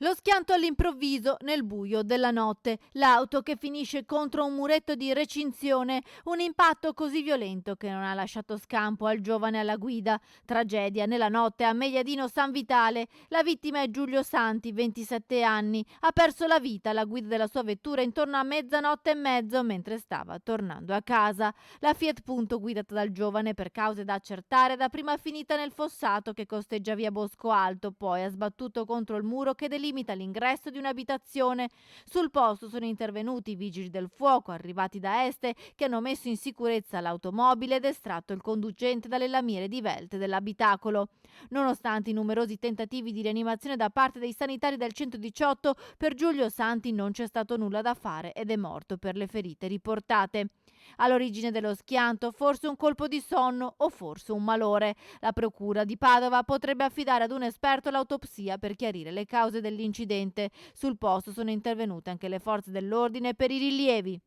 Lo schianto all'improvviso nel buio della notte, l'auto che finisce contro un muretto di recinzione, un impatto così violento che non ha lasciato scampo al giovane alla guida. Tragedia nella notte a Mediadino San Vitale. La vittima è Giulio Santi, 27 anni. Ha perso la vita alla guida della sua vettura intorno a mezzanotte e mezzo mentre stava tornando a casa. La Fiat Punto guidata dal giovane per cause da accertare dapprima finita nel fossato che costeggia via Bosco Alto, poi ha sbattuto contro il muro che delimita l'ingresso di un'abitazione. Sul posto sono intervenuti i vigili del fuoco arrivati da Este che hanno messo in sicurezza l'automobile ed estratto il conducente dalle lamiere divelte dell'abitacolo. Nonostante i numerosi tentativi di rianimazione da parte dei sanitari del 118, per Giulio Santi non c'è stato nulla da fare ed è morto per le ferite riportate. All'origine dello schianto forse un colpo di sonno o forse un malore. La procura di Padova potrebbe affidare ad un esperto l'autopsia per chiarire le cause dell'incidente. Sul posto sono intervenute anche le forze dell'ordine per i rilievi.